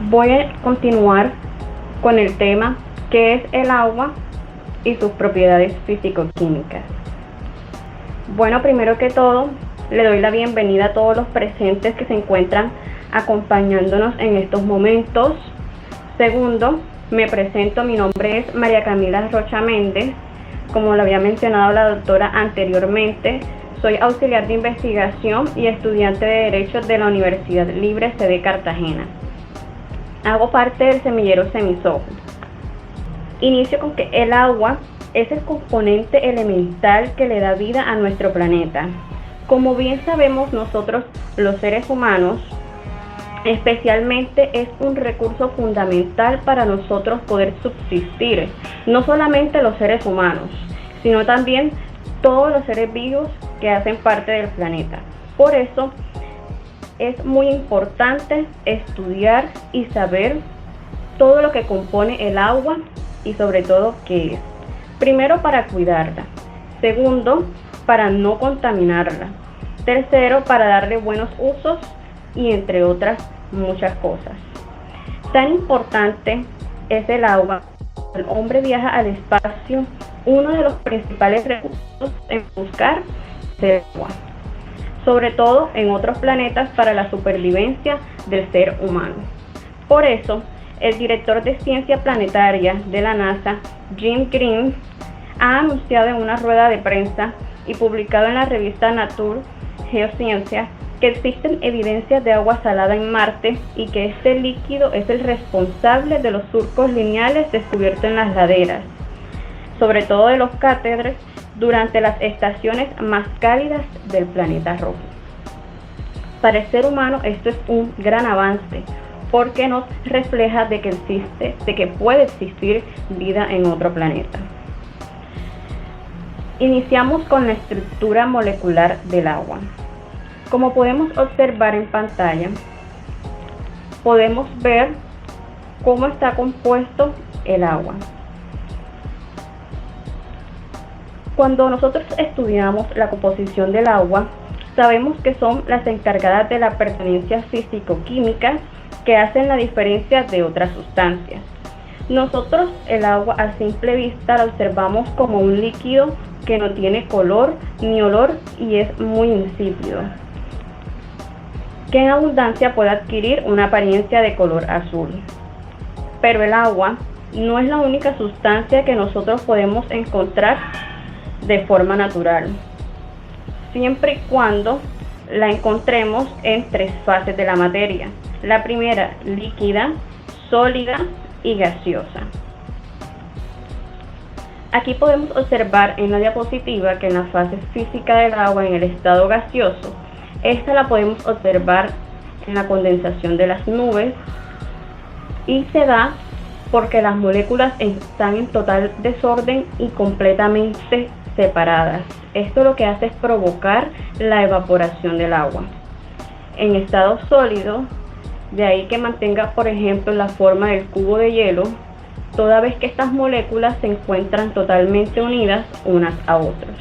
Voy a continuar con el tema ¿qué es el agua y sus propiedades físico-químicas? Bueno, primero que todo, le doy la bienvenida a todos los presentes que se encuentran acompañándonos en estos momentos. Segundo, me presento, mi nombre es María Camila Rocha Méndez. Como lo había mencionado la doctora anteriormente, soy auxiliar de investigación y estudiante de Derecho de la Universidad Libre C de Cartagena. Hago parte del semillero Semisojo. Inicio con que el agua es el componente elemental que le da vida a nuestro planeta. Como bien sabemos nosotros, los seres humanos, especialmente es un recurso fundamental para nosotros poder subsistir. No solamente los seres humanos, sino también todos los seres vivos que hacen parte del planeta. Por eso es muy importante estudiar y saber todo lo que compone el agua y sobre todo qué es. Primero, para cuidarla. Segundo, para no contaminarla. Tercero, para darle buenos usos y entre otras muchas cosas. Tan importante es el agua. El hombre viaja al espacio, uno de los principales recursos en buscar es el agua, sobre todo en otros planetas para la supervivencia del ser humano. Por eso, el director de Ciencia Planetaria de la NASA, Jim Green, ha anunciado en una rueda de prensa y publicado en la revista Nature Geociencia que existen evidencias de agua salada en Marte y que este líquido es el responsable de los surcos lineales descubiertos en las laderas, sobre todo de los cráteres, durante las estaciones más cálidas del planeta rojo. Para el ser humano esto es un gran avance, porque nos refleja de que puede existir vida en otro planeta. Iniciamos con la estructura molecular del agua. Como podemos observar en pantalla, podemos ver cómo está compuesto el agua. Cuando nosotros estudiamos la composición del agua, sabemos que son las encargadas de la pertenencia físico-química que hacen la diferencia de otras sustancias. Nosotros el agua a simple vista la observamos como un líquido que no tiene color ni olor y es muy insípido, que en abundancia puede adquirir una apariencia de color azul. Pero el agua no es la única sustancia que nosotros podemos encontrar de forma natural, siempre y cuando la encontremos en tres fases de la materia. La primera, líquida, sólida y gaseosa. Aquí podemos observar en la diapositiva que en la fase física del agua en el estado gaseoso, esta la podemos observar en la condensación de las nubes y se da porque las moléculas están en total desorden y completamente separadas. Esto lo que hace es provocar la evaporación del agua. En estado sólido, de ahí que mantenga, por ejemplo, la forma del cubo de hielo, toda vez que estas moléculas se encuentran totalmente unidas unas a otras.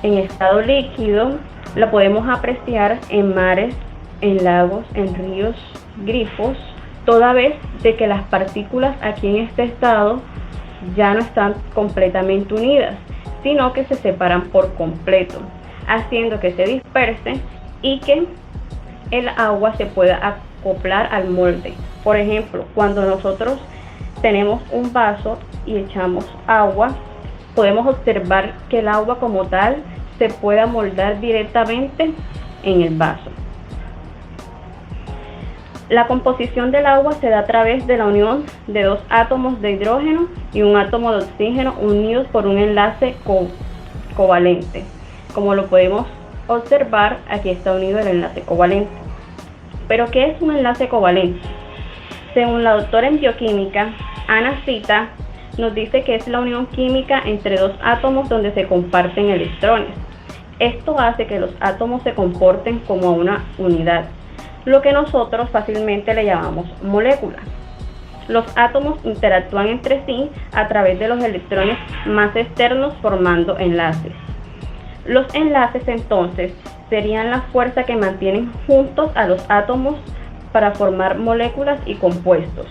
En estado líquido, la podemos apreciar en mares, en lagos, en ríos, grifos, toda vez de que las partículas aquí en este estado ya no están completamente unidas, sino que se separan por completo, haciendo que se dispersen y que el agua se pueda acoplar al molde. Por ejemplo, cuando nosotros tenemos un vaso y echamos agua, podemos observar que el agua como tal se puede amoldar directamente en el vaso. La composición del agua se da a través de la unión de dos átomos de hidrógeno y un átomo de oxígeno unidos por un enlace covalente. Como lo podemos observar, aquí está unido el enlace covalente. ¿Pero qué es un enlace covalente? Según la doctora en bioquímica, Ana Cita, nos dice que es la unión química entre dos átomos donde se comparten electrones. Esto hace que los átomos se comporten como una unidad, lo que nosotros fácilmente le llamamos molécula. Los átomos interactúan entre sí a través de los electrones más externos formando enlaces. Los enlaces entonces serían la fuerza que mantienen juntos a los átomos para formar moléculas y compuestos.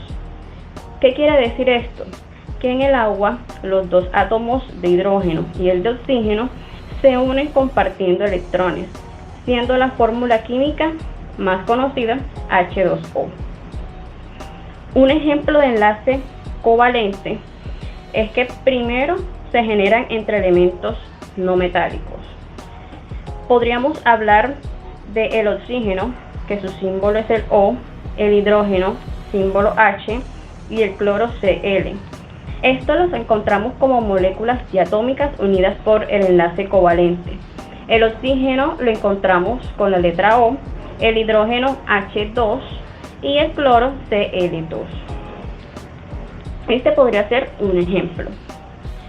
¿Qué quiere decir esto? Que en el agua los dos átomos de hidrógeno y el de oxígeno se unen compartiendo electrones, siendo la fórmula química más conocida H2O. Un ejemplo de enlace covalente es que primero se generan entre elementos no metálicos. Podríamos hablar del oxígeno, que su símbolo es el O, el hidrógeno, símbolo H, y el cloro Cl. Estos los encontramos como moléculas diatómicas unidas por el enlace covalente. El oxígeno lo encontramos con la letra O, el hidrógeno H2 y el cloro Cl2. Este podría ser un ejemplo.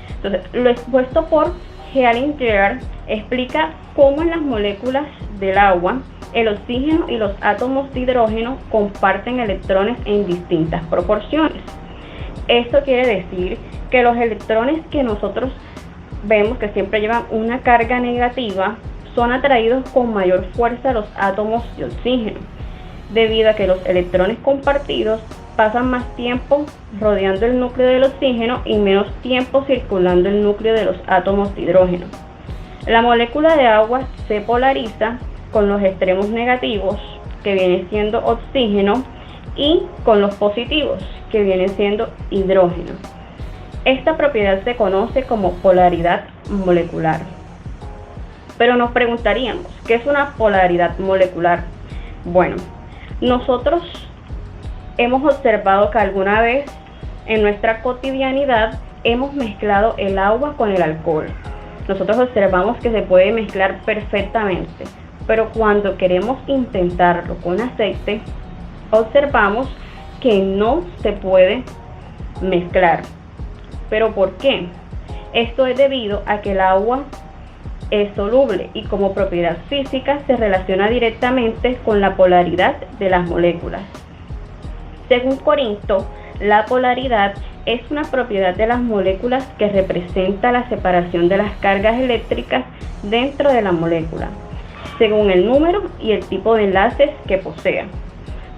Entonces, lo expuesto por Healinger explica cómo en las moléculas del agua el oxígeno y los átomos de hidrógeno comparten electrones en distintas proporciones. Esto quiere decir que los electrones que nosotros vemos que siempre llevan una carga negativa son atraídos con mayor fuerza a los átomos de oxígeno, debido a que los electrones compartidos pasan más tiempo rodeando el núcleo del oxígeno y menos tiempo circulando el núcleo de los átomos de hidrógeno. La molécula de agua se polariza con los extremos negativos, que viene siendo oxígeno, y con los positivos, que viene siendo hidrógeno. Esta propiedad se conoce como polaridad molecular. Pero nos preguntaríamos, ¿qué es una polaridad molecular? Bueno, nosotros hemos observado que alguna vez en nuestra cotidianidad hemos mezclado el agua con el alcohol. Nosotros observamos que se puede mezclar perfectamente, pero cuando queremos intentarlo con aceite, observamos que no se puede mezclar. ¿Pero por qué? Esto es debido a que el agua es soluble y como propiedad física se relaciona directamente con la polaridad de las moléculas. Según Corinto, la polaridad es una propiedad de las moléculas que representa la separación de las cargas eléctricas dentro de la molécula, según el número y el tipo de enlaces que posea.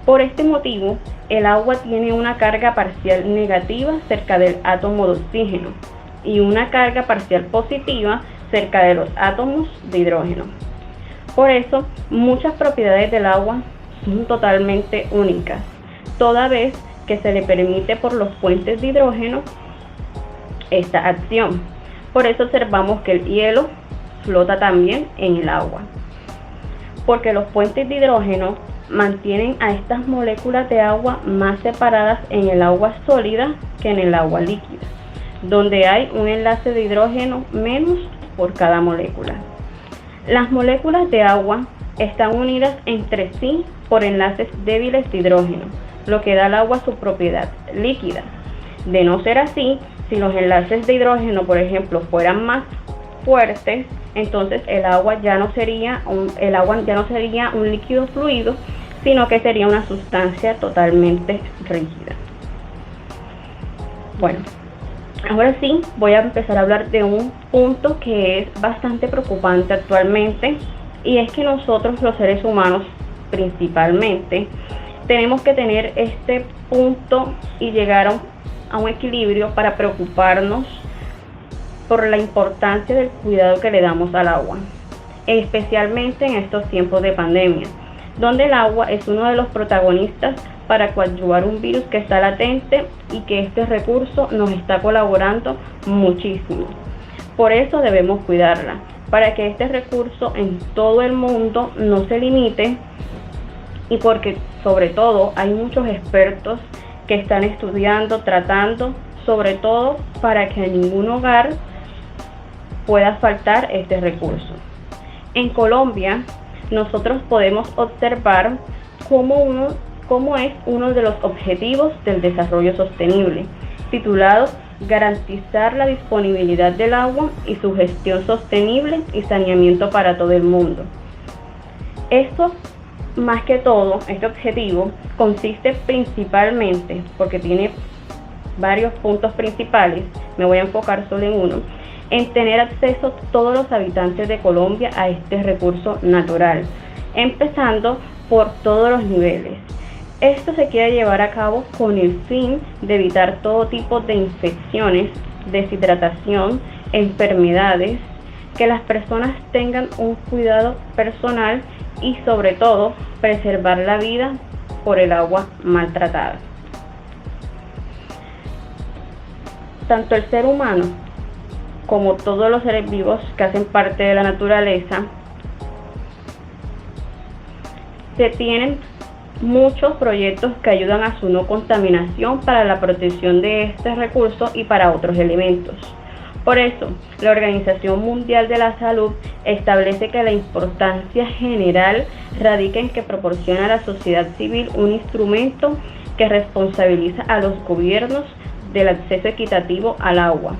Por este motivo, el agua tiene una carga parcial negativa cerca del átomo de oxígeno y una carga parcial positiva cerca de los átomos de hidrógeno. Por eso, muchas propiedades del agua son totalmente únicas, toda vez que se le permite por los puentes de hidrógeno esta acción. Por eso observamos que el hielo flota también en el agua, porque los puentes de hidrógeno mantienen a estas moléculas de agua más separadas en el agua sólida que en el agua líquida, donde hay un enlace de hidrógeno menos por cada molécula. Las moléculas de agua están unidas entre sí por enlaces débiles de hidrógeno, lo que da al agua su propiedad líquida. De no ser así, si los enlaces de hidrógeno, por ejemplo, fueran más fuertes, entonces el agua ya no sería un líquido fluido, sino que sería una sustancia totalmente rígida. Bueno, ahora sí voy a empezar a hablar de un punto que es bastante preocupante actualmente, y es que nosotros los seres humanos principalmente tenemos que tener este punto y llegar a un equilibrio para preocuparnos por la importancia del cuidado que le damos al agua, especialmente en estos tiempos de pandemia, donde el agua es uno de los protagonistas para coadyuvar un virus que está latente y que este recurso nos está colaborando muchísimo. Por eso debemos cuidarla, para que este recurso en todo el mundo no se limite, y porque sobre todo hay muchos expertos que están estudiando, tratando, sobre todo para que en ningún hogar pueda faltar este recurso. En Colombia, nosotros podemos observar cómo es uno de los objetivos del desarrollo sostenible, titulado Garantizar la disponibilidad del agua y su gestión sostenible y saneamiento para todo el mundo. Esto, más que todo, este objetivo consiste principalmente, porque tiene varios puntos principales, me voy a enfocar solo en uno, en tener acceso todos los habitantes de Colombia a este recurso natural, empezando por todos los niveles, Esto se quiere llevar a cabo con el fin de evitar todo tipo de infecciones, deshidratación, enfermedades, que las personas tengan un cuidado personal y sobre todo preservar la vida por el agua maltratada. Tanto el ser humano como todos los seres vivos que hacen parte de la naturaleza, se tienen muchos proyectos que ayudan a su no contaminación para la protección de este recurso y para otros elementos. Por eso, la Organización Mundial de la Salud establece que la importancia general radica en que proporciona a la sociedad civil un instrumento que responsabiliza a los gobiernos del acceso equitativo al agua.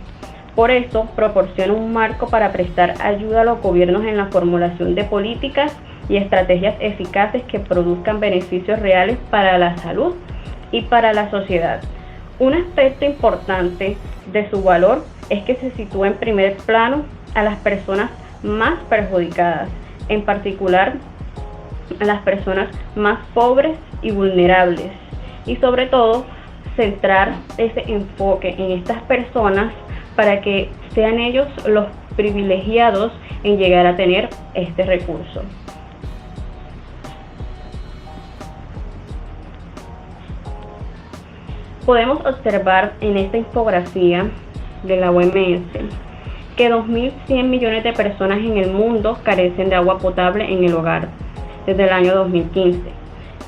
Por eso, proporciona un marco para prestar ayuda a los gobiernos en la formulación de políticas y estrategias eficaces que produzcan beneficios reales para la salud y para la sociedad. Un aspecto importante de su valor es que se sitúa en primer plano a las personas más perjudicadas, en particular a las personas más pobres y vulnerables, y sobre todo centrar ese enfoque en estas personas para que sean ellos los privilegiados en llegar a tener este recurso. Podemos observar en esta infografía de la OMS que 2.100 millones de personas en el mundo carecen de agua potable en el hogar desde el año 2015.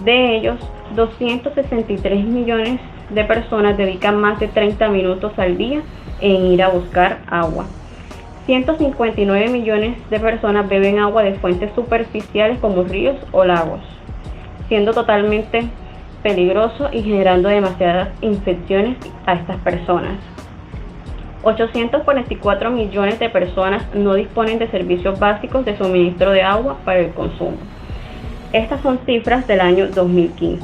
De ellos, 263 millones de personas dedican más de 30 minutos al día en ir a buscar agua. 159 millones de personas beben agua de fuentes superficiales como ríos o lagos, siendo totalmente peligroso y generando demasiadas infecciones a estas personas. 844 millones de personas no disponen de servicios básicos de suministro de agua para el consumo. Estas son cifras del año 2015.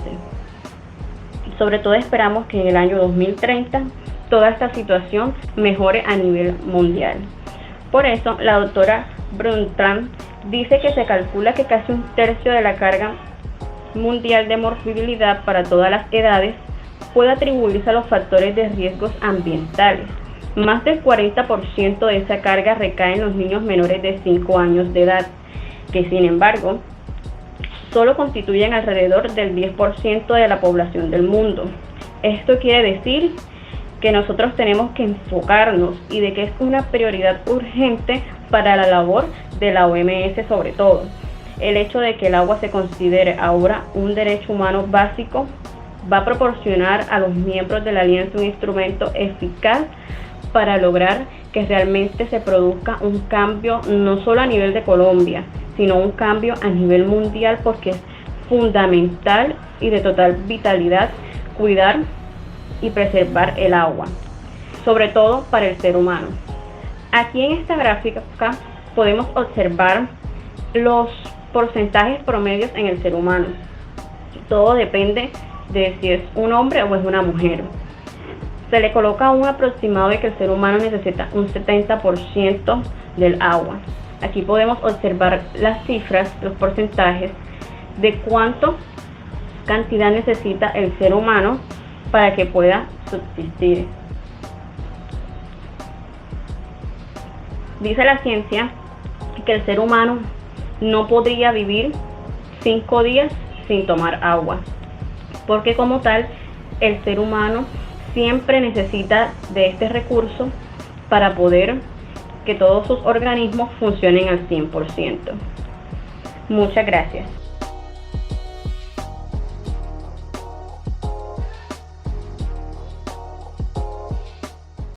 Sobre todo esperamos que en el año 2030 toda esta situación mejore a nivel mundial. Por eso, la doctora Brundtland dice que se calcula que casi un tercio de la carga mundial de morbilidad para todas las edades puede atribuirse a los factores de riesgos ambientales. Más del 40% de esa carga recae en los niños menores de 5 años de edad, que sin embargo solo constituyen alrededor del 10% de la población del mundo. Esto quiere decir que nosotros tenemos que enfocarnos y de que es una prioridad urgente para la labor de la OMS sobre todo. El hecho de que el agua se considere ahora un derecho humano básico va a proporcionar a los miembros de la alianza un instrumento eficaz para lograr que realmente se produzca un cambio no solo a nivel de Colombia, sino un cambio a nivel mundial, porque es fundamental y de total vitalidad cuidar y preservar el agua, sobre todo para el ser humano. Aquí en esta gráfica podemos observar los porcentajes promedios en el ser humano. Todo depende de si es un hombre o es una mujer. Se le coloca un aproximado de que el ser humano necesita un 70% del agua. Aquí podemos observar las cifras, los porcentajes de cuánto cantidad necesita el ser humano para que pueda subsistir. Dice la ciencia que el ser humano no podría vivir 5 días sin tomar agua, porque como tal el ser humano siempre necesita de este recurso para poder que todos sus organismos funcionen al 100%. Muchas gracias.